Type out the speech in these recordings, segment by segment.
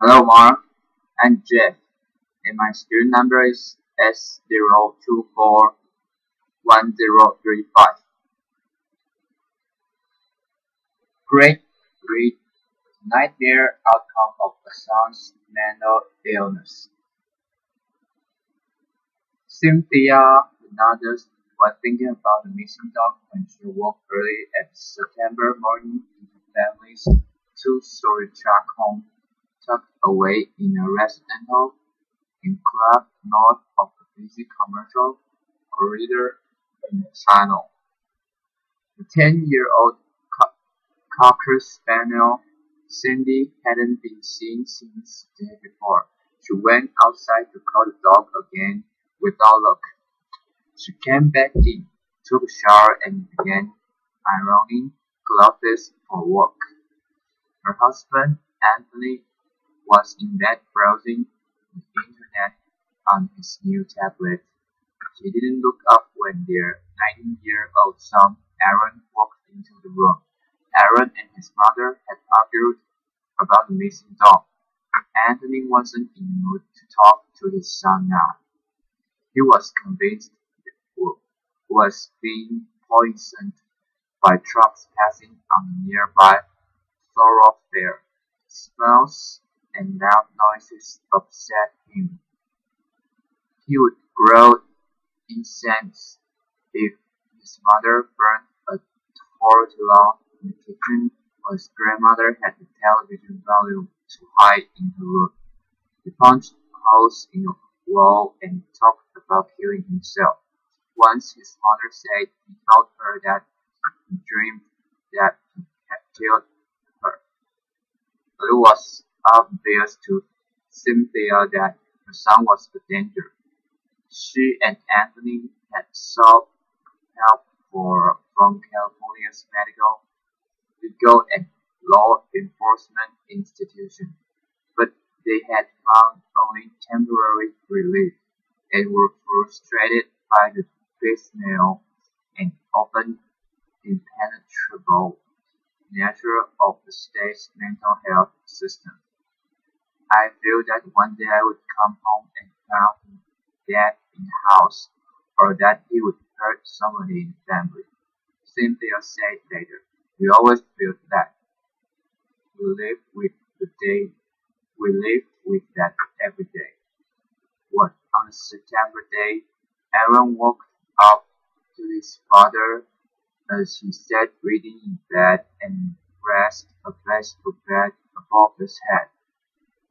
Hello Mark, I'm Jeff, and my student number is S0241035. Great nightmare outcome of a son's mental illness. Cynthia Hernandez was thinking about the missing dog when she woke early at September morning in her family's two-story tract home tucked away in a residential enclave north of a busy commercial corridor in Channel. The 10-year-old Cocker Spaniel Cindy hadn't been seen since the day before. She went outside to call the dog again without luck. She came back in, took a shower and began ironing clothes for work. Her husband, Anthony, was in bed browsing the internet on his new tablet. She didn't look up when their 19-year-old son, Aaron, walked into the room. Aaron and his mother had argued about the missing dog. Anthony wasn't in the mood to talk to his son now. He was convinced that he was being poisoned by trucks passing on a nearby thoroughfare. Smells and loud noises upset him. He would grow incensed if his mother burned a tortilla in the kitchen or his grandmother had the television volume too high in her room. He punched holes in the wall and talked about killing himself. Once his mother said he told her that he dreamed that he had killed her. But it was obvious to Cynthia that her son was a danger. She and Anthony had sought help from California's legal and law enforcement institutions, but they had found only temporary relief and were frustrated by the piecemeal and often impenetrable nature of the state's mental health system. I feared that one day I would come home and found him dead in the house, or that he would hurt somebody in the family. Cynthia said later, "We always felt that. We lived with that every day." What on a September day, Aaron woke up to his father as he sat reading in bed and rested a plastic bag above his head.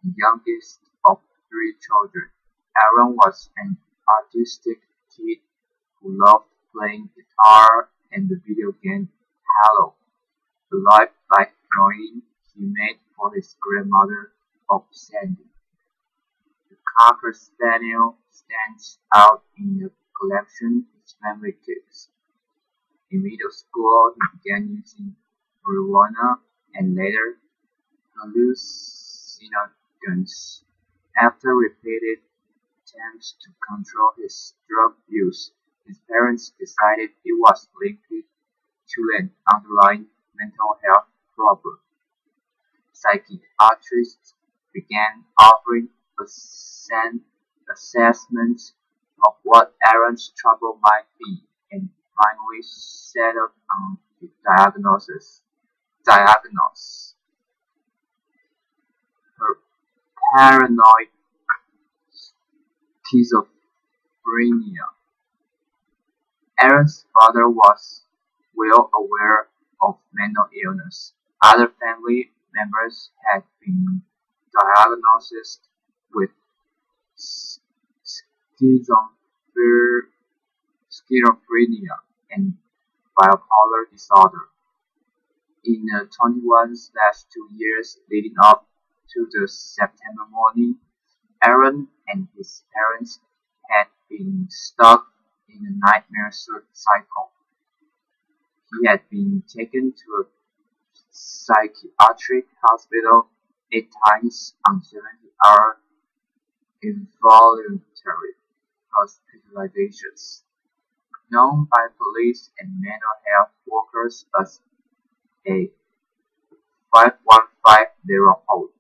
The youngest of three children, Aaron was an artistic kid who loved playing guitar and the video game Halo. The lifelike drawing he made for his grandmother of Sandy. The Cocker Spaniel stands out in the collection his family keeps. In middle school, he began using marijuana and later hallucinogens. After repeated attempts to control his drug use, his parents decided it was linked to an underlying mental health problem. Psychiatrists began offering assessments of what Aaron's trouble might be, and finally settled on the diagnosis. Her paranoid schizophrenia. Aaron's father was well aware of mental illness. Other family members had been diagnosed with schizophrenia and bipolar disorder. In the 21/2 years leading up to the September morning, Aaron and his parents had been stuck in a nightmare cycle. He had been taken to a psychiatric hospital 8 times on 70-hour involuntary hospitalizations. Known by police and mental health workers as a 5150 hold.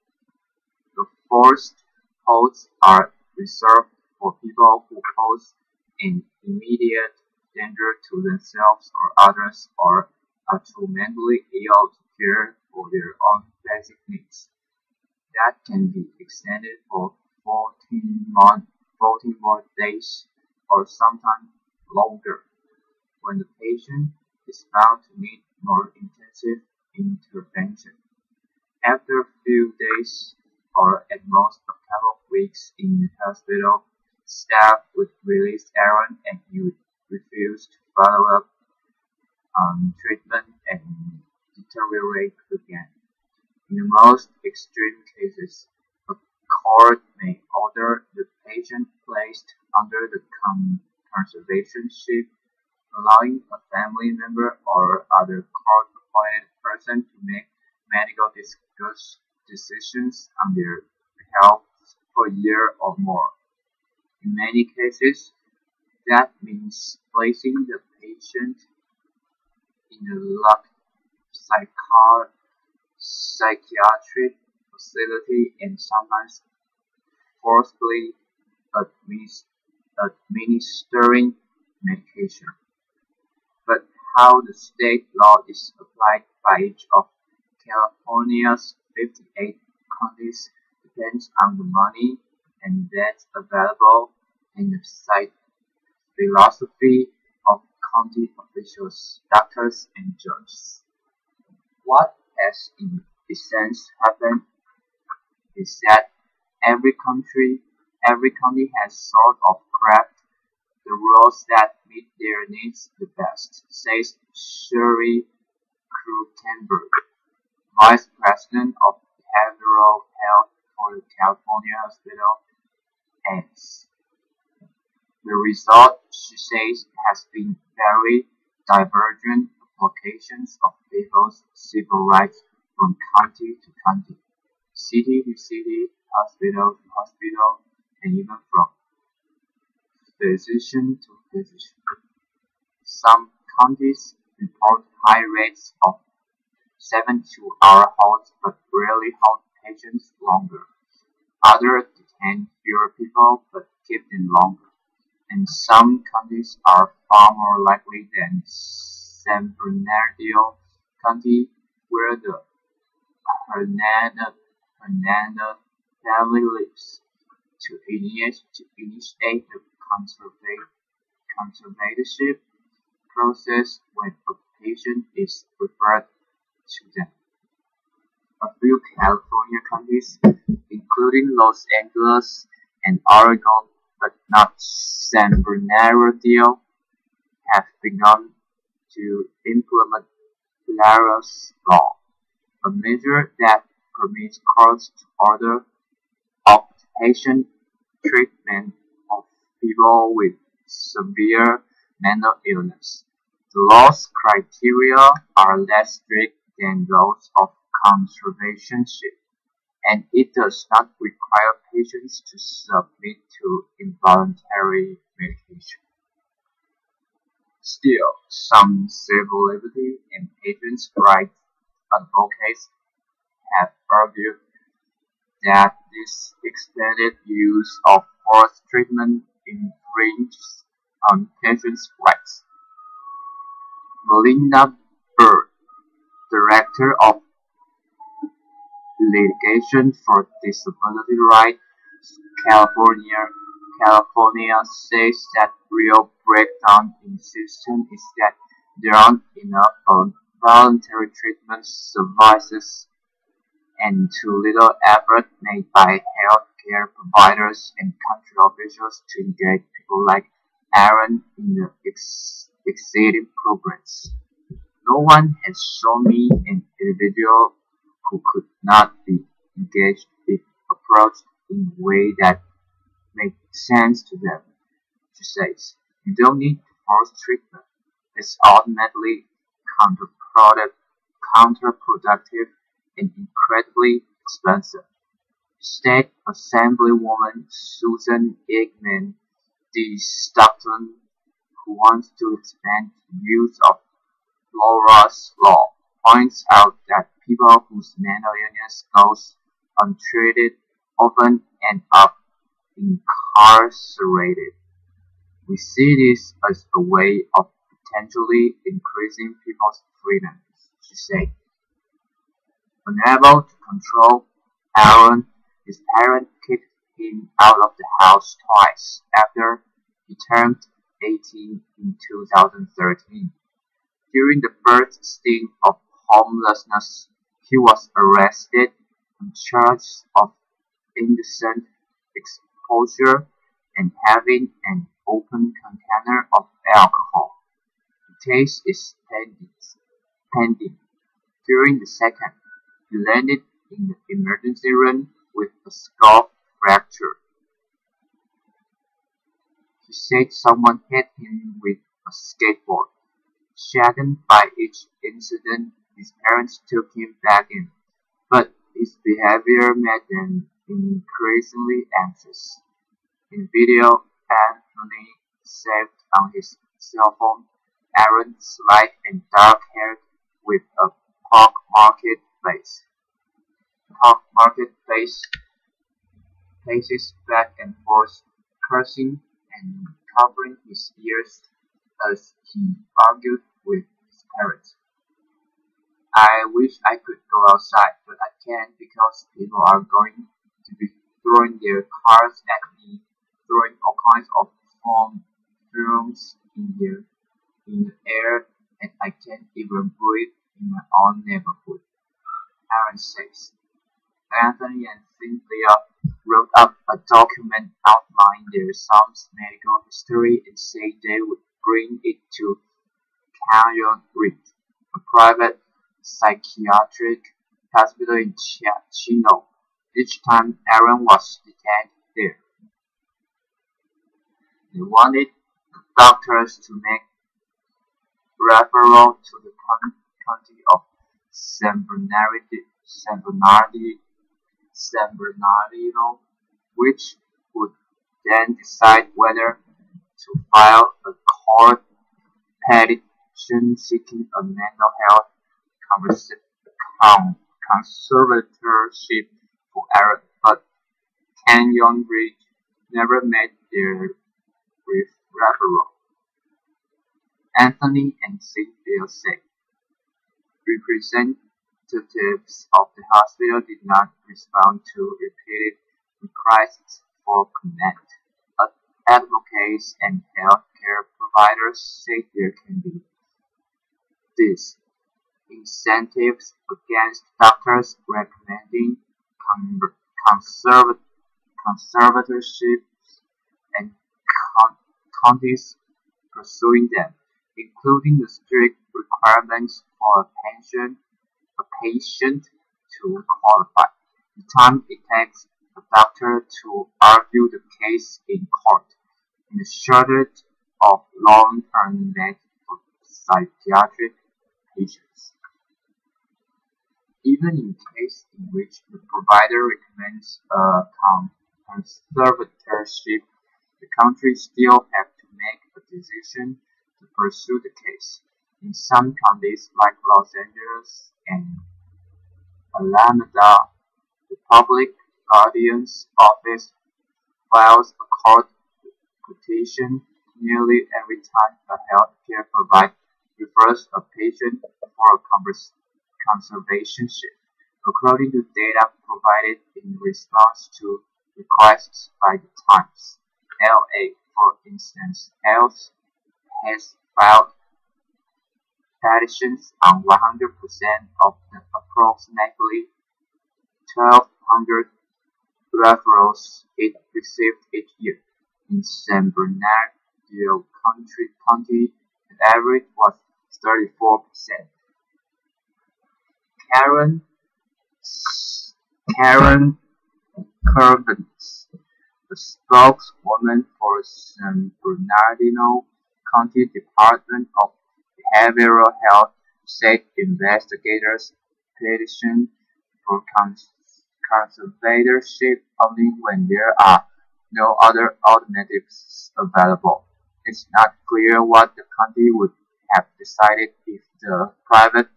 The forced holds are reserved for people who pose an immediate danger to themselves or others or are too mentally ill to care for their own basic needs. That can be extended for 14 more days or sometimes longer when the patient is found to need more intensive intervention. After a few days or at most a couple of weeks in the hospital, staff would release Aaron and he would refuse to follow up on treatment and deteriorate again. In the most extreme cases, a court may order the patient placed under the conservatorship, allowing a family member or other court-appointed person to make medical decisions on their behalf for a year or more. In many cases, that means placing the patient in a locked psychiatric facility and sometimes forcibly administering medication. But how the state law is applied by each of California's 58 counties depends on the money and that's available and the philosophy of county officials, doctors, and judges. What has in essence happened is that every county has sort of crafted the rules that meet their needs the best, says Sherry Krutenberg, Vice President of Behavioral Health for the California Hospital Aids. The result, she says, has been very divergent applications of people's civil rights from county to county, city to city, hospital to hospital, and even from physician to physician. Some counties report high rates of 72-hour holds but rarely hold patients longer. Others detain fewer people but keep them longer. And some counties are far more likely than San Bernardino County, where the Hernandez family lives, to initiate the conservatorship process when a patient is referred to them. A few California counties, including Los Angeles and Oregon, but not San Bernardino, have begun to implement Lara's law, a measure that permits courts to order outpatient treatment of people with severe mental illness. The law's criteria are less strict than those of conservatorship, and it does not require patients to submit to involuntary medication. Still, some civil liberty and patients' rights advocates have argued that this extended use of forced treatment infringes on patients' rights. Melinda Bird, Director of Litigation for Disability Rights, California says that real breakdown in the system is that there aren't enough voluntary treatment services and too little effort made by health care providers and country officials to engage people like Aaron in the exciting programs. No one has shown me an individual who could not be engaged if approached in a way that makes sense to them. She says, you don't need to force treatment. It's ultimately counterproductive and incredibly expensive. State Assemblywoman Susan Eggman D. Stockton, who wants to expand the use of Laura's law, points out that people whose mental illness goes untreated often end up incarcerated. We see this as a way of potentially increasing people's freedom, she said. Unable to control Aaron, his parents kicked him out of the house twice after he turned 18 in 2013. During the first stint of homelessness, he was arrested on charges of indecent exposure and having an open container of alcohol. The case is pending. During the second, he landed in the emergency room with a skull fracture. He said someone hit him with a skateboard. Saddened by each incident, his parents took him back in, but his behavior made them increasingly anxious. In video Anthony saved on his cell phone, Aaron slight and dark-haired with a pock-market face paces back and forth, cursing and covering his ears as he argued with his parents. I wish I could go outside, but I can't because people are going to be throwing their cars at me, throwing all kinds of foam fumes in the air, and I can't even breathe in my own neighborhood, Aaron says. Anthony and Cynthia wrote up a document outlining their son's medical history and said they would bring it to Canyon Ridge, a private psychiatric hospital in Chino, each time Aaron was detained there. They wanted the doctors to make referral to the county of San Bernardino, which would then decide whether to file a court petition seeking a mental health conservatorship for Aaron, but Canyon Ridge never made their referral. Anthony and Cynthia said. Representatives of the hospital did not respond to repeated requests for comment. But advocates and healthcare providers say there can be disincentives against doctors recommending conservatorships and counties pursuing them, including the strict requirements for a patient to qualify, the time it takes a doctor to argue the case in court, and the shortage of long-term meds for psychiatric patients. Even in cases in which the provider recommends a conservatorship, the country still have to make a decision to pursue the case. In some counties like Los Angeles and Alameda, the Public Guardian's Office files a court petition nearly every time a healthcare provider refers a patient for a conservatorship, according to data provided in response to requests by the Times. LA, for instance, has filed petitions on 100% of the approximately 1,200 referrals it received each year. In San Bernardino County, the average was 34%. Karen Curvens, the spokeswoman for San Bernardino County Department of Behavioral Health, said investigators petition for conservatorship only when there are no other alternatives available. It's not clear what the county would have decided if the private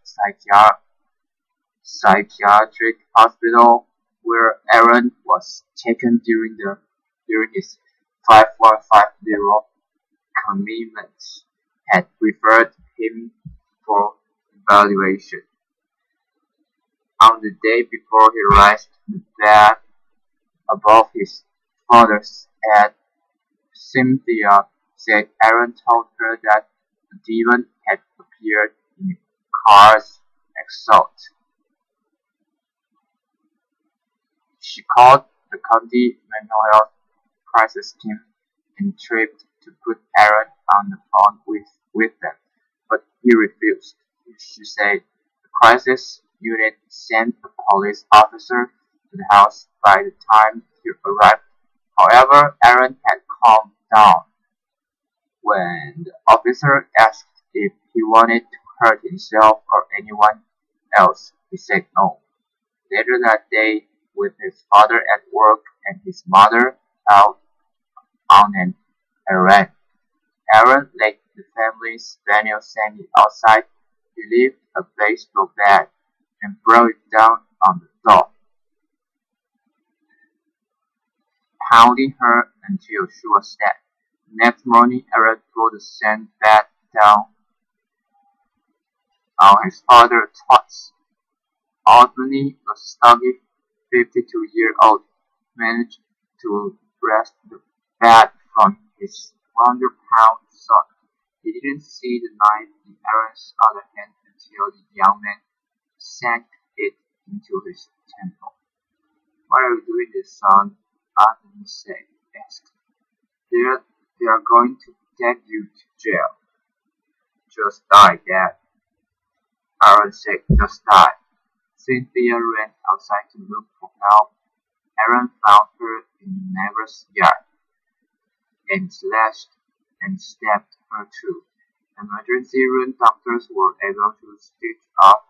psychiatric hospital where Aaron was taken during his 5150 commitment, had referred him for evaluation. On the day before he raised the bed above his father's head, Cynthia said Aaron told her that a demon had appeared in the car's exhaust. She called the county mental health crisis team and tried to put Aaron on the phone with them, but he refused. She said the crisis unit sent a police officer to the house by the time he arrived. However, Aaron had calmed down. When the officer asked if he wanted to hurt himself or anyone else, he said no. Later that day, with his father at work and his mother out on an errand, Aaron let the family's spaniel Sandy outside. He lifted a baseball bat and brought it down on the door, pounding her until she was dead. Next morning, Aaron put the sand bat down on his father's thoughts. Ultimately, a stuggy 52-year-old managed to wrest the bat from his 100-pound son. He didn't see the knife in Aaron's other hand until the young man sank it into his temple. "Why are you doing this, son?" Anthony asked. They are going to take you to jail." "Just die, Dad," Aaron said. "Just die." Cynthia ran outside to look for help. Aaron found her in the neighbor's yard and slashed and stabbed her too. Emergency room doctors were able to stitch up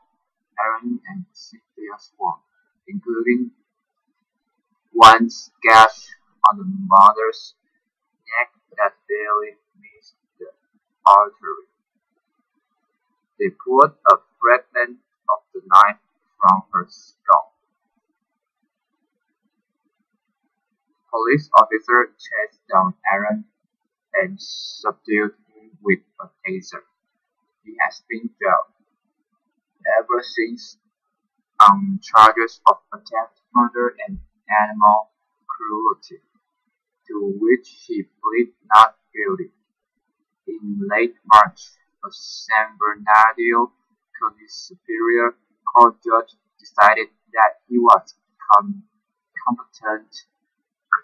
Aaron and Cynthia's wound, including one gash on the mother's neck that barely missed the artery. They pulled a fragment of the knife from her skull. Police officer chased down Aaron and subdued him with a taser. He has been jailed ever since on charges of attempted murder and animal cruelty, to which he pleaded not guilty. In late March, a San Bernardino County Superior Court judge decided that he was competent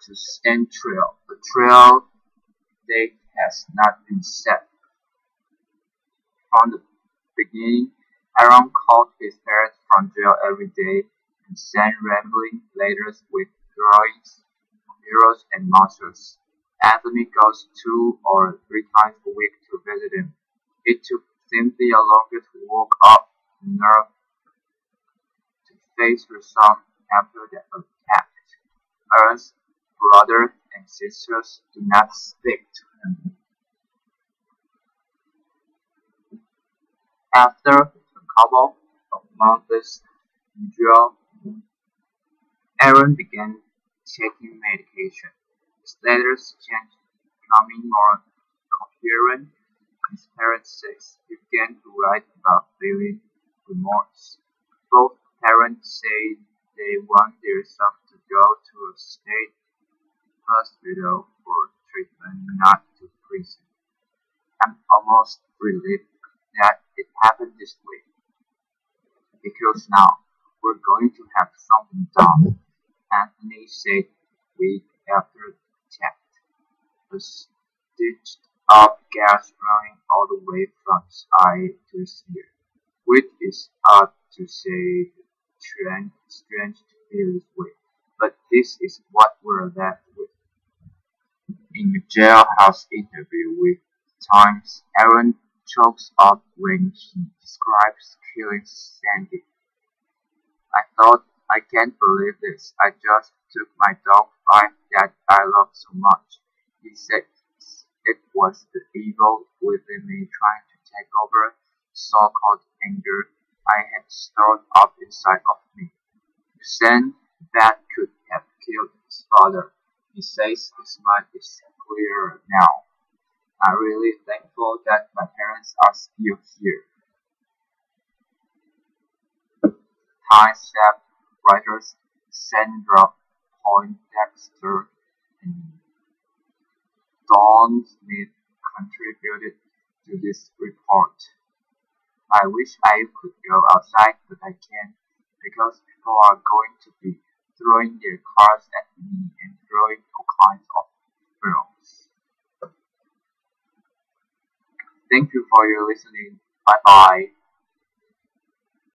to stand trial. The trial date has not been set. From the beginning, Aaron called his parents from jail every day and sent rambling letters with drawings of heroes and monsters. Anthony goes 2 or 3 times a week to visit him. It took Cynthia longer to work up the nerve to face her son after the attack. Aaron's brother and sisters do not speak to him. After a couple of months in jail, Aaron began taking medication. His letters changed, becoming more coherent. His parents said he began to write about feeling remorse. Both parents said they want their son to go to a state hospital for treatment, not to prison. "I'm almost relieved that it happened this way, because now we're going to have something done," Anthony said week after the attack. A stitched up gash running all the way from his eye to his ear, which is odd to say, strange to feel this way, but this is what we're left with. In a jailhouse interview with the Times, Aaron chokes up when he describes killing Sandy. "I thought, I can't believe this. I just took my dog fight that I love so much." He said it was the evil within me trying to take over so-called anger I had stored up inside of me. "You sent that could have killed his father. He says his mind is clearer now. I'm really thankful that my parents are still here. Thai chef writers Sandra Poindexter and Dawn Smith contributed to this report. I wish I could go outside, but I can't because people are going to be throwing their cars at me and throwing all kinds of films. Thank you for your listening. Bye bye.